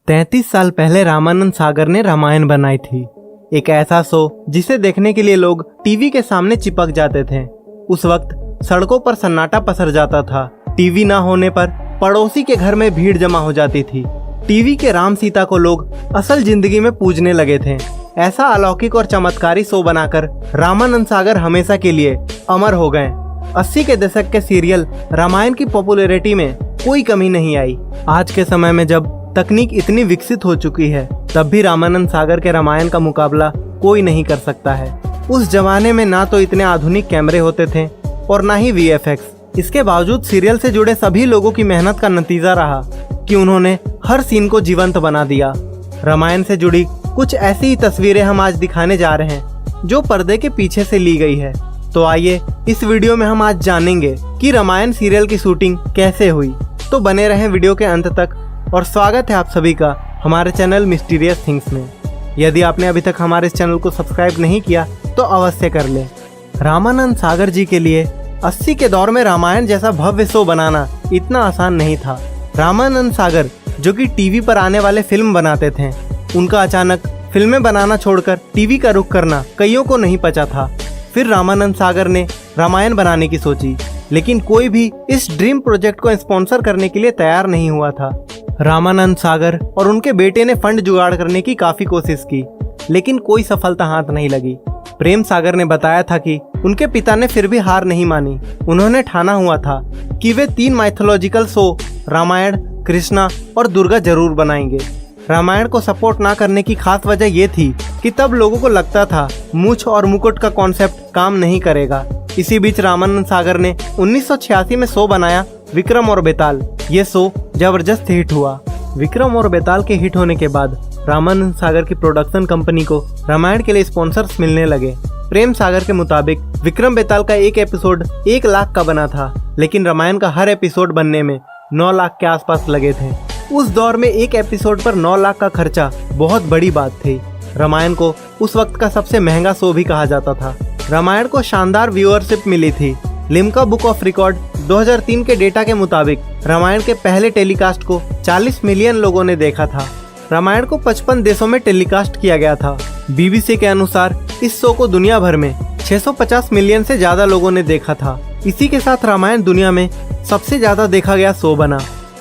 33 साल पहले रामानंद सागर ने रामायण बनाई थी। एक ऐसा शो जिसे देखने के लिए लोग टीवी के सामने चिपक जाते थे। उस वक्त सड़कों पर सन्नाटा पसर जाता था। टीवी ना होने पर पड़ोसी के घर में भीड़ जमा हो जाती थी। टीवी के राम सीता को लोग असल जिंदगी में पूजने लगे थे। ऐसा अलौकिक और चमत्कारी शो बनाकर रामानंद सागर हमेशा के लिए अमर हो गए। 80 के दशक के सीरियल रामायण की पॉपुलैरिटी में कोई कमी नहीं आई। आज के समय में जब तकनीक इतनी विकसित हो चुकी है, तब भी रामानंद सागर के रामायण का मुकाबला कोई नहीं कर सकता है। उस जमाने में ना तो इतने आधुनिक कैमरे होते थे और ना ही VFX। इसके बावजूद सीरियल से जुड़े सभी लोगों की मेहनत का नतीजा रहा कि उन्होंने हर सीन को जीवंत बना दिया। रामायण से जुड़ी कुछ ऐसी ही तस्वीरें हम आज दिखाने जा रहे हैं जो पर्दे के पीछे से ली गई है। तो आइए इस वीडियो में हम आज जानेंगे कि रामायण सीरियल की शूटिंग कैसे हुई। तो बने रहें वीडियो के अंत तक और स्वागत है आप सभी का हमारे चैनल मिस्टीरियस थिंग्स में। यदि आपने अभी तक हमारे इस चैनल को सब्सक्राइब नहीं किया तो अवश्य कर लें। रामानंद सागर जी के लिए 80 के दौर में रामायण जैसा भव्य शो बनाना इतना आसान नहीं था। रामानंद सागर जो कि टीवी पर आने वाले फिल्म बनाते थे, उनका अचानक फिल्में बनाना छोड़कर टीवी का रुख करना कईयों को नहीं पचा था। फिर रामानंद सागर ने रामायण बनाने की सोची, लेकिन कोई भी इस ड्रीम प्रोजेक्ट को स्पॉन्सर करने के लिए तैयार नहीं हुआ था। रामानंद सागर और उनके बेटे ने फंड जुगाड़ करने की काफी कोशिश की, लेकिन कोई सफलता हाथ नहीं लगी। प्रेम सागर ने बताया था कि उनके पिता ने फिर भी हार नहीं मानी। उन्होंने ठाना हुआ था कि वे 3 माइथोलॉजिकल शो रामायण, कृष्णा और दुर्गा जरूर बनाएंगे। रामायण को सपोर्ट ना करने की खास वजह ये थी कि तब लोगों को लगता था मूछ और मुकुट का कॉन्सेप्ट काम नहीं करेगा। इसी बीच रामानंद सागर ने 1986 में शो बनाया विक्रम और बेताल। ये शो जबरदस्त हिट हुआ। विक्रम और बेताल के हिट होने के बाद रामानंद सागर की प्रोडक्शन कंपनी को रामायण के लिए स्पॉन्सर्स मिलने लगे। प्रेम सागर के मुताबिक विक्रम बेताल का एक एपिसोड 1 लाख का बना था, लेकिन रामायण का हर एपिसोड बनने में 9 लाख के आसपास लगे थे। उस दौर में एक एपिसोड पर 9 लाख का खर्चा बहुत बड़ी बात थी। रामायण को उस वक्त का सबसे महंगा शो भी कहा जाता था। रामायण को शानदार व्यूअरशिप मिली थी। लिम्का बुक ऑफ रिकॉर्ड 2003 के डेटा के मुताबिक रामायण के पहले टेलीकास्ट को 40 मिलियन लोगों ने देखा था। रामायण को 55 देशों में टेलीकास्ट किया गया था। BBC के अनुसार इस शो को दुनिया भर में 650 मिलियन से ज्यादा लोगों ने देखा था। इसी के साथ रामायण दुनिया में सबसे ज्यादा देखा गया शो बना।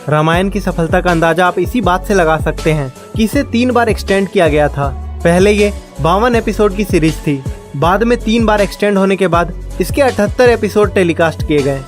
रामायण की सफलता का अंदाजा आप इसी बात से लगा सकते हैं कि इसे 3 बार एक्सटेंड किया गया था। पहले ये 52 एपिसोड की सीरीज थी। बाद में 3 बार एक्सटेंड होने के बाद इसके 78 एपिसोड टेलीकास्ट किए गए।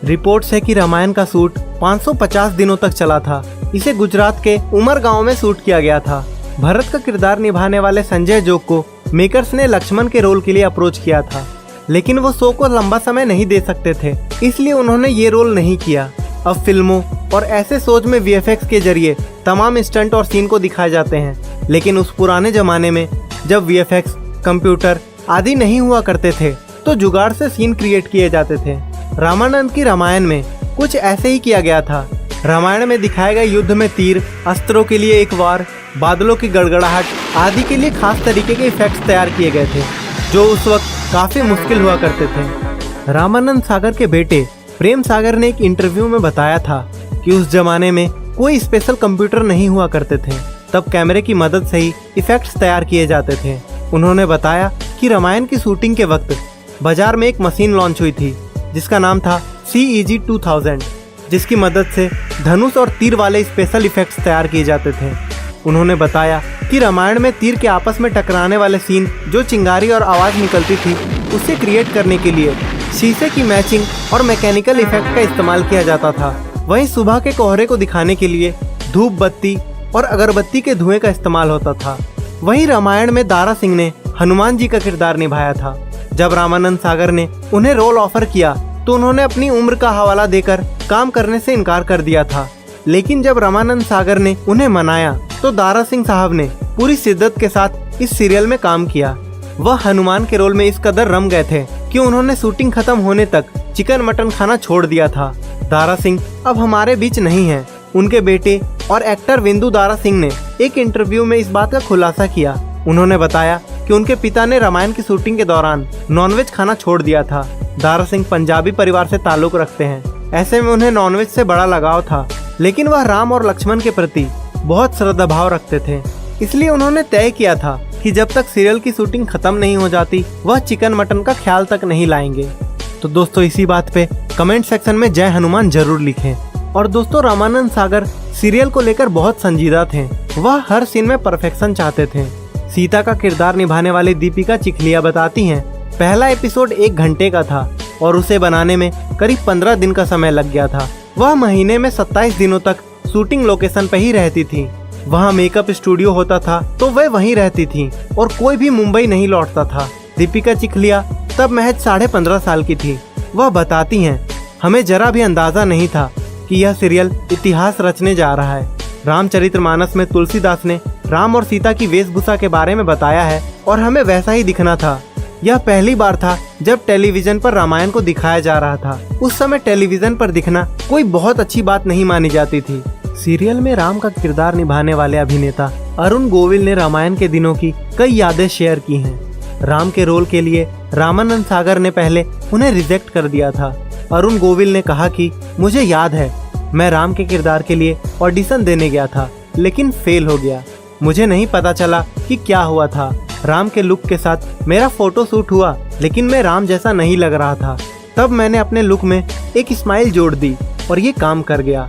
रिपोर्ट्स है कि रामायण का शूट 550 दिनों तक चला था। इसे गुजरात के उमर गांव में शूट किया गया था। भरत का किरदार निभाने वाले संजय जोग को मेकर्स ने लक्ष्मण के रोल के लिए अप्रोच किया था, लेकिन वो शो को लंबा समय नहीं दे सकते थे, इसलिए उन्होंने ये रोल नहीं किया। अब फिल्मों और ऐसे शोज में VFX के जरिए तमाम स्टंट और सीन को दिखाए जाते हैं, लेकिन उस पुराने जमाने में जब VFX, कंप्यूटर आदि नहीं हुआ करते थे तो जुगाड़ से सीन क्रिएट किए जाते थे। रामानंद की रामायण में कुछ ऐसे ही किया गया था। रामायण में दिखाए गए युद्ध में तीर, अस्त्रों के लिए एक वार, बादलों की गड़गड़ाहट आदि के लिए खास तरीके के इफेक्ट्स तैयार किए गए थे, जो उस वक्त काफी मुश्किल हुआ करते थे। रामानंद सागर के बेटे प्रेम सागर ने एक इंटरव्यू में बताया था कि उस जमाने में कोई स्पेशल कंप्यूटर नहीं हुआ करते थे, तब कैमरे की मदद से ही इफेक्ट्स तैयार किए जाते थे। उन्होंने बताया कि रामायण की शूटिंग के वक्त बाजार में एक मशीन लॉन्च हुई थी जिसका नाम था CEG 2000, जिसकी मदद से धनुष और तीर वाले स्पेशल इफेक्ट्स तैयार किए जाते थे। उन्होंने बताया कि रामायण में तीर के आपस में टकराने वाले सीन जो चिंगारी और आवाज निकलती थी, उसे क्रिएट करने के लिए शीशे की मैचिंग और मैकेनिकल इफेक्ट का इस्तेमाल किया जाता था। वहीं सुबह के कोहरे को दिखाने के लिए धूप बत्ती और अगरबत्ती के धुएं का इस्तेमाल होता था। वहीं रामायण में दारा सिंह ने हनुमान जी का किरदार निभाया था। जब रामानंद सागर ने उन्हें रोल ऑफर किया तो उन्होंने अपनी उम्र का हवाला देकर काम करने से इनकार कर दिया था, लेकिन जब रामानंद सागर ने उन्हें मनाया तो दारा सिंह साहब ने पूरी शिद्दत के साथ इस सीरियल में काम किया। वह हनुमान के रोल में इस कदर रम गए थे कि उन्होंने शूटिंग खत्म होने तक चिकन मटन खाना छोड़ दिया था। दारा सिंह अब हमारे बीच नहीं है। उनके बेटे और एक्टर विंदु दारा सिंह ने एक इंटरव्यू में इस बात का खुलासा किया। उन्होंने बताया कि उनके पिता ने रामायण की शूटिंग के दौरान नॉनवेज खाना छोड़ दिया था। दारा सिंह पंजाबी परिवार से ताल्लुक रखते हैं, ऐसे में उन्हें नॉनवेज से बड़ा लगाव था, लेकिन वह राम और लक्ष्मण के प्रति बहुत श्रद्धा भाव रखते थे, इसलिए उन्होंने तय किया था कि जब तक सीरियल की शूटिंग खत्म नहीं हो जाती वह चिकन मटन का ख्याल तक नहीं लाएंगे। तो दोस्तों इसी बात पे कमेंट सेक्शन में जय हनुमान जरूर लिखें। और दोस्तों रामानंद सागर सीरियल को लेकर बहुत संजीदा थे, वह हर सीन में परफेक्शन चाहते थे। सीता का किरदार निभाने वाली दीपिका चिखलिया बताती हैं, पहला एपिसोड 1 घंटे का था और उसे बनाने में करीब 15 दिन का समय लग गया था। वह महीने में 27 दिनों तक शूटिंग लोकेशन पे ही रहती थी। वहाँ मेकअप स्टूडियो होता था तो वह वहीं रहती थी और कोई भी मुंबई नहीं लौटता था। दीपिका चिखलिया तब महज 15.5 साल की थी। वह बताती हैं, हमें जरा भी अंदाजा नहीं था कि यह सीरियल इतिहास रचने जा रहा है। रामचरितमानस में तुलसीदास ने राम और सीता की वेशभूषा के बारे में बताया है और हमें वैसा ही दिखना था। यह पहली बार था जब टेलीविजन पर रामायण को दिखाया जा रहा था। उस समय टेलीविजन पर दिखना कोई बहुत अच्छी बात नहीं मानी जाती थी। सीरियल में राम का किरदार निभाने वाले अभिनेता अरुण गोविल ने रामायण के दिनों की कई यादें शेयर की हैं। राम के रोल के लिए रामानंद सागर ने पहले उन्हें रिजेक्ट कर दिया था। अरुण गोविल ने कहा कि मुझे याद है, मैं राम के किरदार के लिए ऑडिशन देने गया था लेकिन फेल हो गया। मुझे नहीं पता चला कि क्या हुआ था। राम के लुक के साथ मेरा फोटो शूट हुआ लेकिन मैं राम जैसा नहीं लग रहा था। तब मैंने अपने लुक में एक स्माइल जोड़ दी और ये काम कर गया।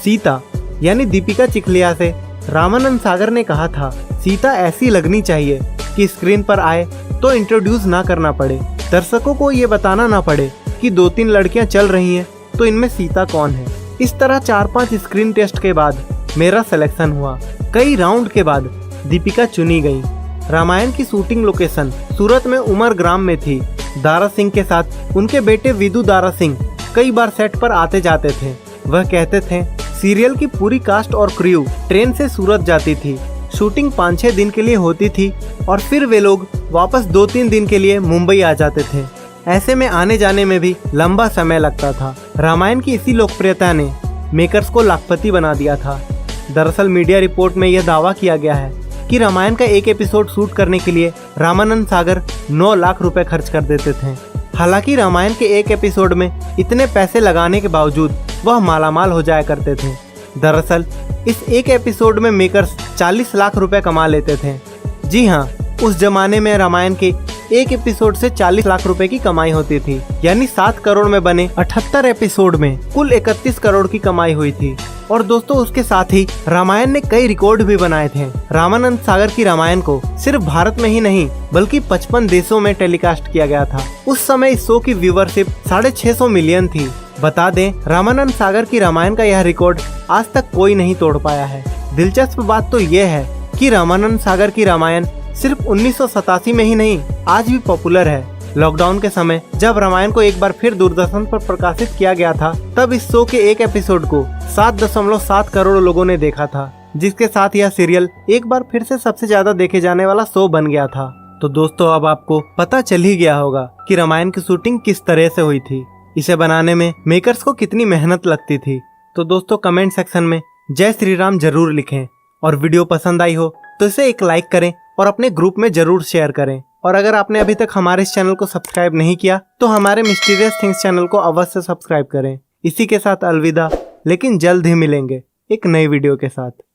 सीता यानी दीपिका चिखलिया से रामानंद सागर ने कहा था, सीता ऐसी लगनी चाहिए कि स्क्रीन पर आए तो इंट्रोड्यूस ना करना पड़े, दर्शकों को ये बताना ना पड़े कि 2-3 लड़कियां चल रही हैं तो इनमें सीता कौन है। इस तरह 4-5 स्क्रीन टेस्ट के बाद मेरा सिलेक्शन हुआ। कई राउंड के बाद दीपिका चुनी गई। रामायण की शूटिंग लोकेशन सूरत में उमर ग्राम में थी। दारा सिंह के साथ उनके बेटे विदु दारा सिंह कई बार सेट पर आते जाते थे। वह कहते थे सीरियल की पूरी कास्ट और क्रू ट्रेन से सूरत जाती थी। शूटिंग 5-6 दिन के लिए होती थी और फिर वे लोग वापस 2-3 दिन के लिए मुंबई आ जाते थे। ऐसे में आने जाने में भी लंबा समय लगता था। रामायण की इसी लोकप्रियता ने मेकर्स को लाखपति बना दिया था। दरअसल मीडिया रिपोर्ट में यह दावा किया गया है कि रामायण का एक एपिसोड शूट करने के लिए रामानंद सागर 9 लाख रुपए खर्च कर देते थे। हालांकि रामायण के एक एपिसोड में इतने पैसे लगाने के बावजूद वह मालामाल हो जाया करते थे। दरअसल इस एक एपिसोड में मेकर्स 40 लाख रुपए कमा लेते थे। जी हाँ, उस जमाने में रामायण के एक एपिसोड से 40 लाख रुपए की कमाई होती थी, यानी 7 करोड़ में बने 78 एपिसोड में कुल 31 करोड़ की कमाई हुई थी। और दोस्तों उसके साथ ही रामायण ने कई रिकॉर्ड भी बनाए थे। रामानंद सागर की रामायण को सिर्फ भारत में ही नहीं बल्कि 55 देशों में टेलीकास्ट किया गया था। उस समय इस शो की व्यूवरशिप 650 मिलियन थी। बता दें, रामानंद सागर की रामायण का यह रिकॉर्ड आज तक कोई नहीं तोड़ पाया है। दिलचस्प बात तो यह है कि रामानंद सागर की रामायण सिर्फ 1987 में ही नहीं आज भी पॉपुलर है। लॉकडाउन के समय जब रामायण को एक बार फिर दूरदर्शन पर प्रकाशित किया गया था तब इस शो के एक एपिसोड को 7.7 करोड़ लोगों ने देखा था, जिसके साथ यह सीरियल एक बार फिर से सबसे ज्यादा देखे जाने वाला शो बन गया था। तो दोस्तों अब आपको पता चल ही गया होगा कि रामायण की शूटिंग किस तरह से हुई थी, इसे बनाने में मेकर्स को कितनी मेहनत लगती थी। तो दोस्तों कमेंट सेक्शन में जय श्री राम जरूर लिखें और वीडियो पसंद आई हो तो इसे एक लाइक करें और अपने ग्रुप में जरूर शेयर करें। और अगर आपने अभी तक हमारे इस चैनल को सब्सक्राइब नहीं किया तो हमारे मिस्टीरियस थिंग्स चैनल को अवश्य सब्सक्राइब करें। इसी के साथ अलविदा, लेकिन जल्द ही मिलेंगे एक नई वीडियो के साथ।